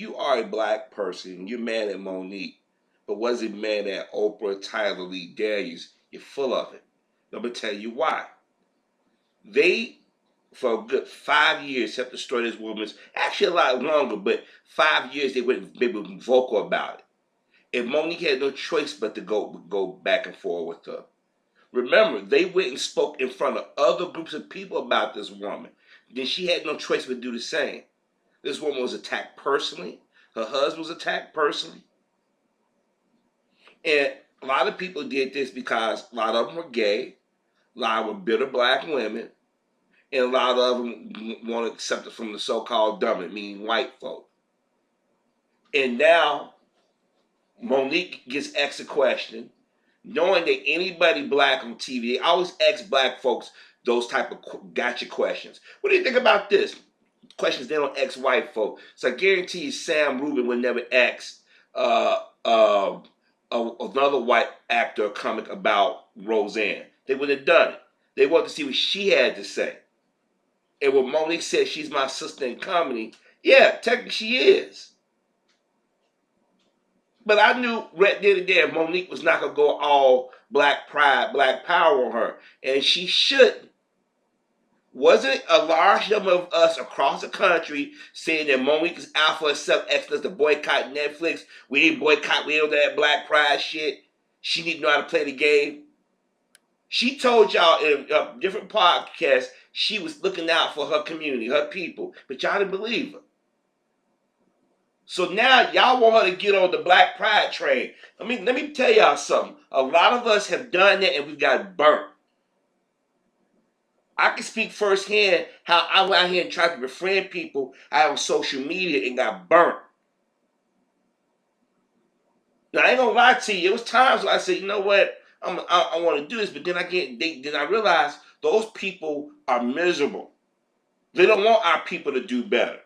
you are a black person, you're mad at Monique, but wasn't mad at Oprah, Tyler, Lee, Darius, you're full of it. Let me tell you why. They, for a good 5 years, helped destroy this woman's, actually a lot longer, but 5 years they were vocal about it. And Monique had no choice but to go back and forth with her. Remember, they went and spoke in front of other groups of people about this woman. Then she had no choice but to do the same. This woman was attacked personally. Her husband was attacked personally. And a lot of people did this because a lot of them were gay, a lot were bitter black women, and a lot of them wanted acceptance from the so-called dominant, meaning white folk. And now Monique gets asked a question, knowing that anybody black on TV, they always ask black folks those type of gotcha questions. What do you think about this? Questions they don't ask white folk. So I guarantee you Sam Rubin would never ask another white actor or comic about Roseanne. They would have done it. They wanted to see what she had to say. And when Monique said she's my sister in comedy, yeah, technically she is. But I knew right there and there Monique was not going to go all black pride, black power on her. And she shouldn't. Wasn't a large number of us across the country saying that Monique is out for self-excellence to boycott Netflix? We ain't boycott, we don't do that black pride shit. She need to know how to play the game. She told y'all in a different podcast she was looking out for her community, her people, but y'all didn't believe her. So now y'all want her to get on the black pride train. Let me tell y'all something. A lot of us have done that and we've got burnt. I can speak firsthand how I went out here and tried to befriend people out on social media and got burnt. Now I ain't gonna lie to you. It was times where I said, you know what, I want to do this, but then I realized those people are miserable. They don't want our people to do better.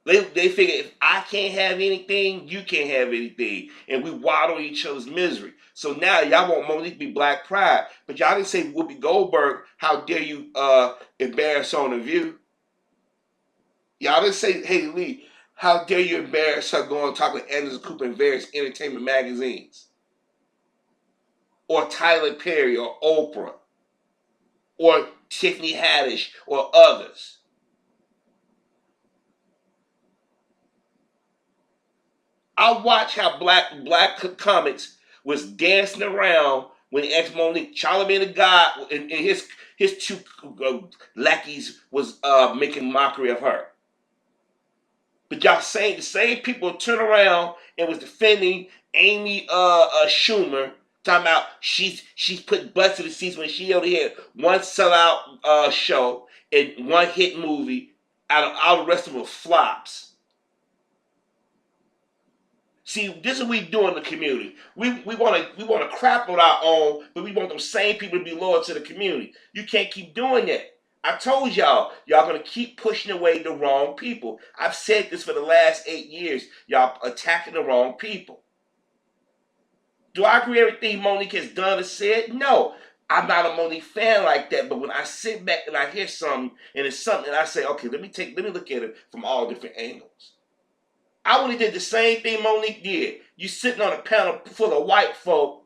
They figure if I can't have anything, you can't have anything. And we waddle each other's misery. So now y'all want Monique to be black pride. But y'all didn't say Whoopi Goldberg, how dare you embarrass her on The View. Y'all didn't say, hey Lee, how dare you embarrass her going and talk with Anderson Cooper in various entertainment magazines. Or Tyler Perry or Oprah. Or Tiffany Haddish or others. I watch how black comics was dancing around when the ex Monique, Charlamagne the God, and his two lackeys was making mockery of her. But y'all saying the same people turn around and was defending Amy Schumer, talking about she's put butts to the seats when she only had one sellout show and one hit movie out of all the rest of them flops. See, this is what we do in the community. We want to crap on our own, but we want those same people to be loyal to the community. You can't keep doing that. I told y'all going to keep pushing away the wrong people. I've said this for the last 8 years. Y'all attacking the wrong people. Do I agree with everything Monique has done or said? No. I'm not a Monique fan like that, but when I sit back and I hear something, and it's something, and I say, okay, let me look at it from all different angles. I would have did the same thing Monique did. You sitting on a panel full of white folk,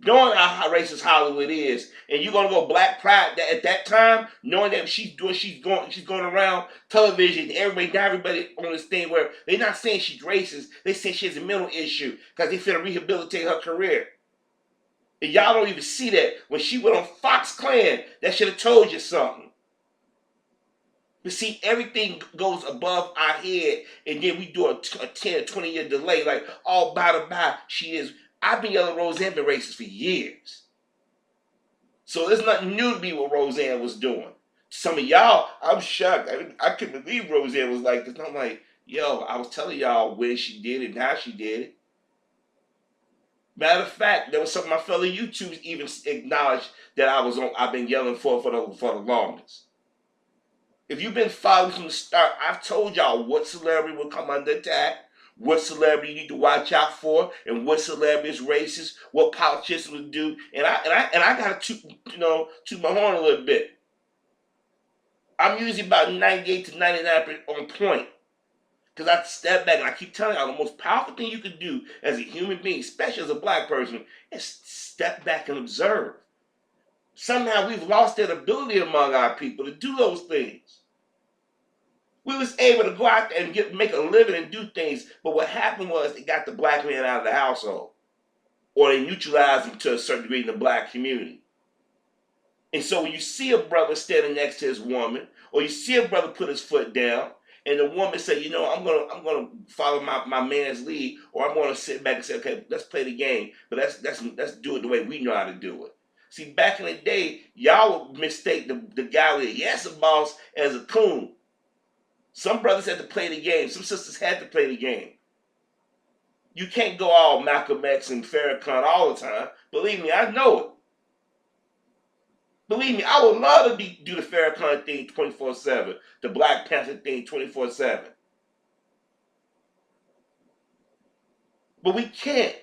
knowing how racist Hollywood is, and you're gonna go black pride at that time, knowing that she's going around television, everybody on this thing where they're not saying she's racist, they say she has a mental issue because they finna rehabilitate her career. And y'all don't even see that. When she went on Fox Clan, that should have told you something. But see, everything goes above our head, and then we do a 10 or 20 year delay, like, oh, by she is. I've been yelling Roseanne been racist for years. So there's nothing new to me what Roseanne was doing. Some of y'all, I'm shocked. I couldn't believe Roseanne was like this. And I'm like, yo, I was telling y'all when she did it and how she did it. Matter of fact, there was some of my fellow YouTubers even acknowledged that I've been yelling for the longest. If you've been following from the start, I've told y'all what celebrity will come under attack, what celebrity you need to watch out for, and what celebrity is racist, what politicians would do, and I got to toot my horn a little bit. I'm usually about 98 to 99% on point. Because I step back and I keep telling y'all the most powerful thing you can do as a human being, especially as a black person, is step back and observe. Somehow we've lost that ability among our people to do those things. We was able to go out there and make a living and do things, but what happened was they got the black man out of the household, or they neutralized him to a certain degree in the black community. And so when you see a brother standing next to his woman, or you see a brother put his foot down, and the woman say, you know, I'm gonna follow my man's lead, or I'm gonna sit back and say, okay, let's play the game, but let's do it the way we know how to do it. See, back in the day, y'all would mistake the guy with yes a boss as a coon. Some brothers had to play the game. Some sisters had to play the game. You can't go all Malcolm X and Farrakhan all the time. Believe me, I know it. Believe me, I would love to do the Farrakhan thing 24/7, the Black Panther thing 24/7. But we can't,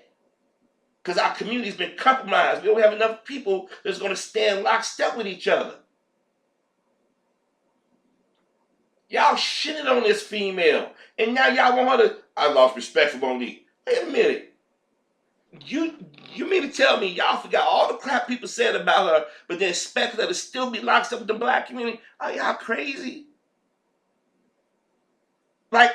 because our community's been compromised. We don't have enough people that's going to stand lockstep with each other. Y'all shitted on this female, and now y'all want her to. I lost respect for Monique. Wait a minute. You mean to tell me y'all forgot all the crap people said about her, but then expect her to still be locked up with the black community? Are y'all crazy? I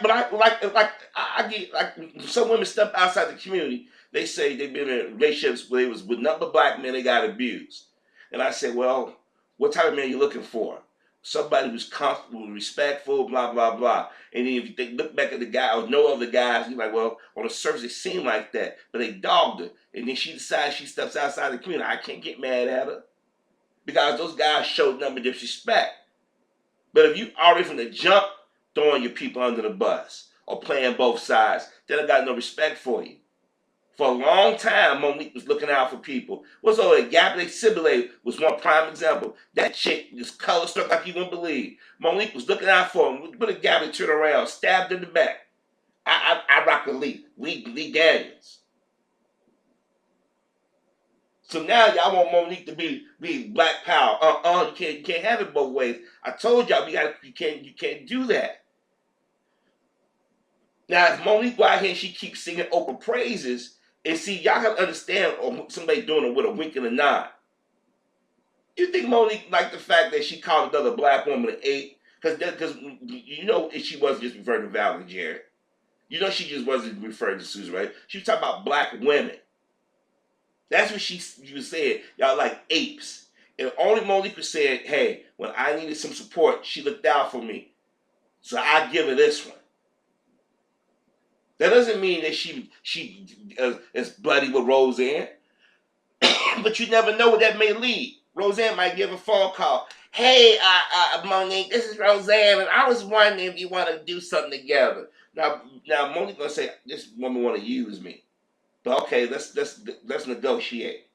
get like some women step outside the community. They say they've been in relationships where they was with nothing but black men. They got abused, and I say, well, what type of man are you looking for? Somebody who's comfortable, respectful, blah, blah, blah. And then if you look back at the guy or no other guys, you're like, well, on the surface it seemed like that. But they dogged her. And then she decides she steps outside the community. I can't get mad at her. Because those guys showed nothing but disrespect. But if you already from the jump throwing your people under the bus or playing both sides, then I got no respect for you. For a long time, Monique was looking out for people. What's all that? Gabby Sibylle was one prime example. That chick was color struck like you wouldn't believe. Monique was looking out for him. Put a Gabby turn around, stabbed in the back. I rock with Lee Daniels. So now y'all want Monique to be black power. You can't have it both ways. I told y'all you can't do that. Now if Monique go out here and she keeps singing Oprah praises. And see, y'all have to understand somebody doing it with a wink and a nod. You think Monique liked the fact that she called another black woman an ape? Because you know she wasn't just referring to Valerie Jarrett. You know she just wasn't referring to Susan, right? She was talking about black women. That's what she was saying. Y'all like apes. And only Monique was saying, hey, when I needed some support, she looked out for me. So I give her this one. That doesn't mean that she is bloody with Roseanne. But you never know what that may lead. Roseanne might give a phone call. Hey, Monique, this is Roseanne, and I was wondering if you want to do something together. Now Monique's gonna say, this woman want to use me. But okay, let's negotiate.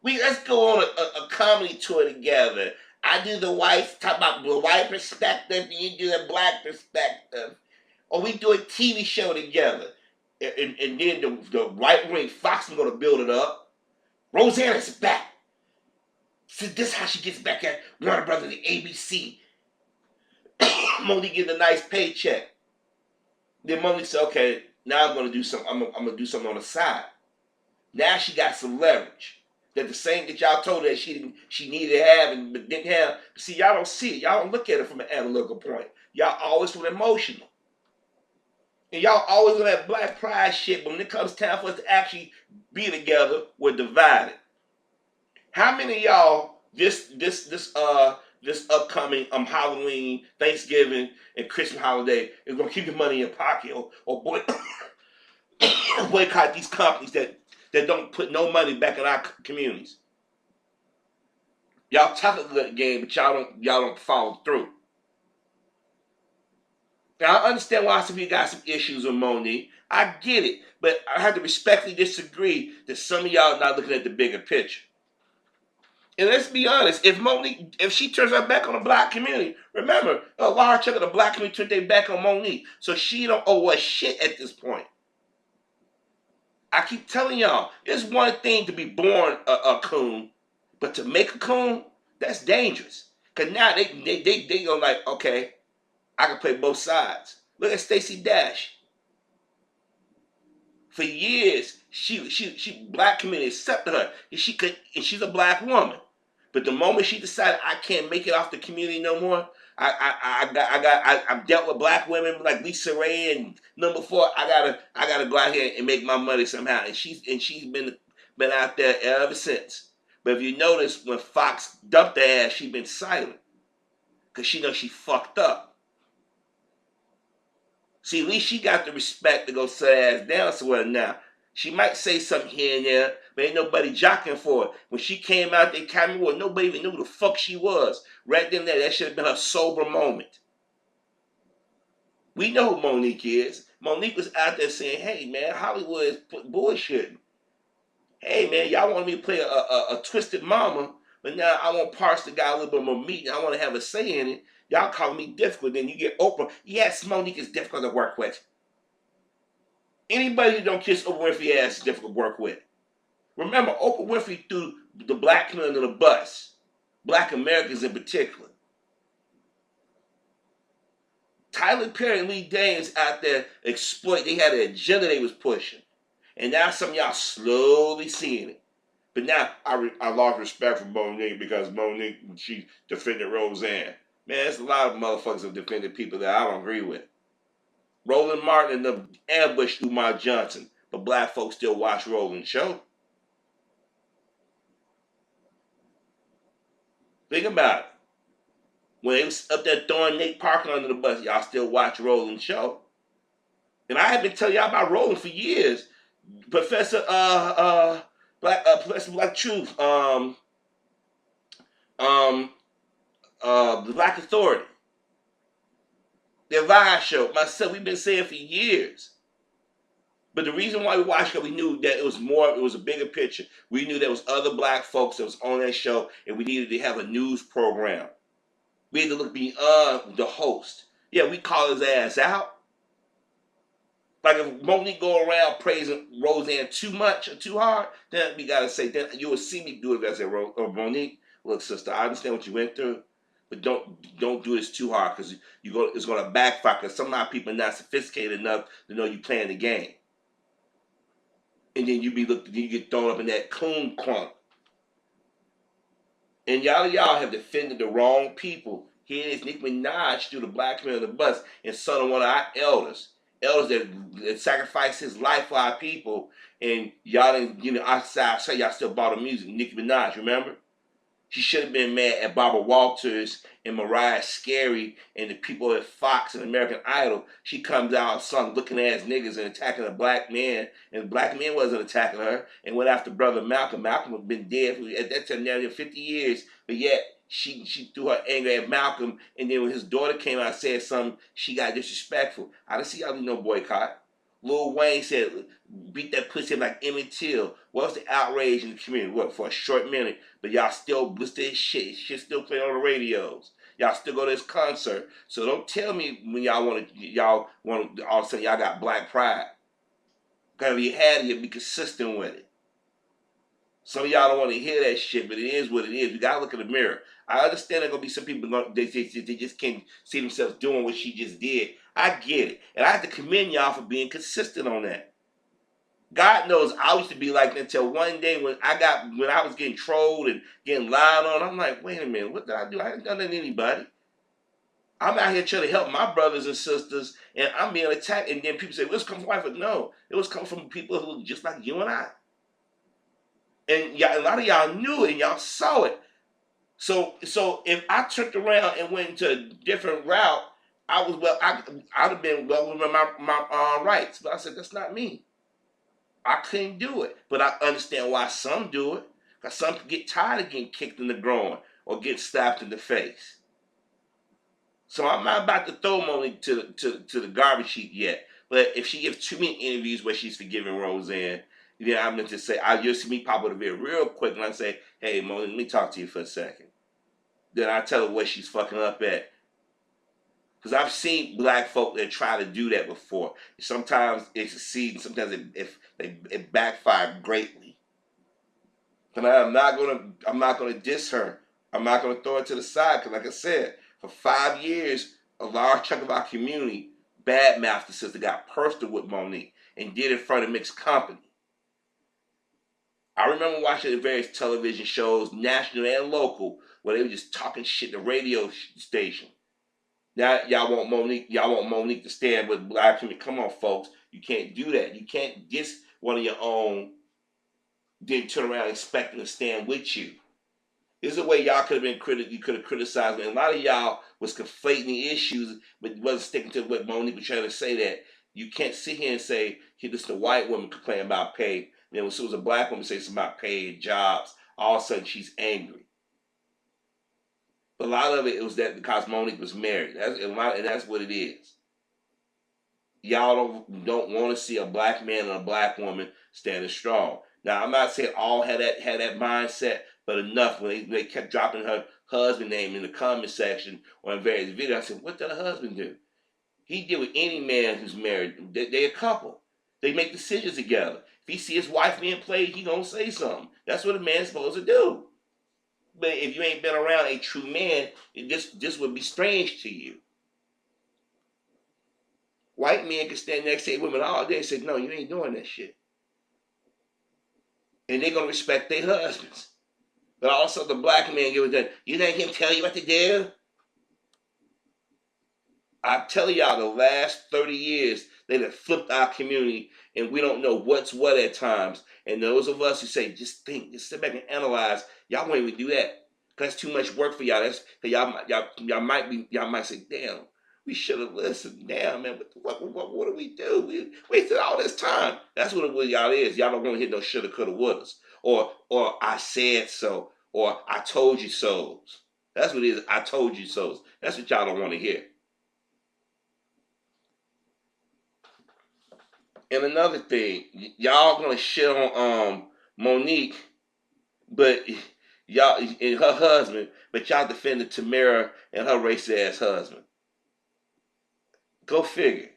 Let's go on a comedy tour together. I do the white, talk about the white perspective, and you do the black perspective. Or we do a TV show together. And then the right-wing Fox is going to build it up. Roseanne is back. So this is how she gets back at Warner Brothers, the ABC. Monique getting a nice paycheck. Then Monique said, okay, now I'm going to do something. I'm going to do something on the side. Now she got some leverage. That the same that y'all told her that she needed to have and didn't have. See, y'all don't see it. Y'all don't look at it from an analytical point. Y'all always from emotional. And y'all always on that black pride shit, but when it comes time for us to actually be together, we're divided. How many of y'all this upcoming Halloween, Thanksgiving, and Christmas holiday is gonna keep your money in your pocket or boycott these companies that don't put no money back in our communities? Y'all talk a good game, but y'all don't follow through. Now, I understand why some of you got some issues with Monique. I get it. But I have to respectfully disagree that some of y'all are not looking at the bigger picture. And let's be honest, if she turns her back on the black community, remember, a large chunk of the black community turned their back on Monique. So she don't owe us shit at this point. I keep telling y'all, it's one thing to be born a coon, but to make a coon, that's dangerous. Because now they go like, okay, I can play both sides. Look at Stacey Dash. For years, she black community accepted her, and she's a black woman. But the moment she decided I can't make it off the community no more, I've dealt with black women like Lisa Ray and number 4. I gotta go out here and make my money somehow. And she's been out there ever since. But if you notice, when Fox dumped her ass, she been silent because she knows she fucked up. See, at least she got the respect to go sit her ass down somewhere now. She might say something here and there, but ain't nobody jocking for it. When she came out, they came with nobody even knew who the fuck she was. Right then there, that should have been her sober moment. We know who Monique is. Monique was out there saying, hey man, Hollywood is bullshitting. Hey man, y'all want me to play a twisted mama, but now I want parts that got a little bit more meat and I want to have a say in it. Y'all calling me difficult, then you get Oprah. Yes, Monique is difficult to work with. Anybody who don't kiss Oprah Winfrey ass is difficult to work with. Remember, Oprah Winfrey threw the black community under the bus. Black Americans in particular. Tyler Perry and Lee Daniels out there exploit. They had an agenda they was pushing. And now some of y'all slowly seeing it. But now I lost respect for Monique because Monique, she defended Roseanne. Man, there's a lot of motherfuckers that defended people that I don't agree with. Roland Martin and the ambushed Umar Johnson, but black folks still watch Roland's show. Think about it. When they was up there throwing Nate Parker under the bus, y'all still watch Roland's show. And I have been telling y'all about Roland for years. Professor Black Truth, the Black Authority, the Advice Show. Myself, we've been saying for years. But the reason why we watched it, we knew that it was a bigger picture. We knew there was other black folks that was on that show, and we needed to have a news program. We had to look beyond the host. Yeah, we call his ass out. Like if Monique go around praising Roseanne too much or too hard, then we gotta say, then you will see me do it as a Monique. Look, sister, I understand what you went through, but don't do this too hard because it's gonna backfire. Because some of our people are not sophisticated enough to know you playing the game, and then you get thrown up in that coon clump. And y'all have defended the wrong people. Here it is, Nicki Minaj threw the black man on the bus and son of one of our elders that sacrificed his life for our people, and y'all didn't, outside say y'all still bought the music. Nicki Minaj, remember? She should have been mad at Barbara Walters and Mariah Carey and the people at Fox and American Idol. She comes out, sung looking ass niggas and attacking a black man, and the black man wasn't attacking her, and went after brother Malcolm. Malcolm had been dead at that time nearly 50 years, but yet she threw her anger at Malcolm, and then when his daughter came out and said something, she got disrespectful. I didn't see y'all do no boycott. Lil Wayne said, beat that pussy like Emmett Till. What's the outrage in the community? What, for a short minute, but y'all still blister his shit. Shit still playing on the radios. Y'all still go to this concert. So don't tell me when y'all want to all of a sudden y'all got black pride. Because if you had it, you'd be consistent with it. Some of y'all don't want to hear that shit, but it is what it is. You gotta look in the mirror. I understand there's gonna be some people they just can't see themselves doing what she just did. I get it, and I have to commend y'all for being consistent on that. God knows I used to be like that until one day when I was getting trolled and getting lied on. I'm like, wait a minute, what did I do? I haven't done that to anybody. I'm out here trying to help my brothers and sisters, and I'm being attacked. And then people say, well, it's come from white folks. No, it was coming from people who look just like you and I. And a lot of y'all knew it and y'all saw it. So if I turned around and went into a different route, I'd have been well within my rights. But I said, that's not me. I couldn't do it. But I understand why some do it. Because some get tired of getting kicked in the groin or get slapped in the face. So I'm not about to throw Monique to the garbage heap yet. But if she gives too many interviews where she's forgiving Roseanne, then I'm going to say, you'll see me pop up a bit real quick and I say, hey, Monique, let me talk to you for a second. Then I tell her what she's fucking up at. Because I've seen black folk that try to do that before. Sometimes it succeeds, and sometimes it backfired greatly. But I'm not gonna diss her. I'm not gonna throw it to the side because, like I said, for 5 years, a large chunk of our community badmouthed the sister, got personal with Monique, and did it in front of mixed company. I remember watching the various television shows, national and local, where they were just talking shit, the radio station. Now y'all want Monique to stand with black women. Come on, folks. You can't do that. You can't diss one of your own, then turn around and expect them to stand with you. This is a way y'all could have been you could have criticized me. And a lot of y'all was conflating the issues, but wasn't sticking to what Monique was trying to say, that you can't sit here and say, here, this is the white woman complaining about pay. And then when it was a black woman say something about pay and jobs, all of a sudden she's angry. But a lot of it was that because Monique was married. And that's what it is. Y'all don't want to see a black man and a black woman standing strong. Now, I'm not saying all had that mindset, but enough. When they kept dropping her husband name in the comment section or in various videos, I said, what did her husband do? He did with any man who's married. They a couple. They make decisions together. If he see his wife being played, he gonna say something. That's what a man's supposed to do. But if you ain't been around a true man, this would be strange to you. White men can stand next to women all day and say, no, you ain't doing that shit. And they're going to respect their husbands. But also the black man give it that, you think him tell you what to do? I tell y'all, the last 30 years, they have flipped our community, and we don't know what's what at times. And those of us who say, just think, just sit back and analyze, y'all won't even do that. Because that's too much work for y'all. Y'all might say, damn, we should have listened. Damn, man, what do we do? We wasted all this time. That's what y'all is. Y'all don't want to hear no shoulda, coulda, wouldas. Or I said so. Or I told you so. That's what it is. I told you so. That's what y'all don't want to hear. And another thing, y'all gonna shit on Monique, but y'all and her husband, but y'all defended Tamara and her racist ass husband. Go figure.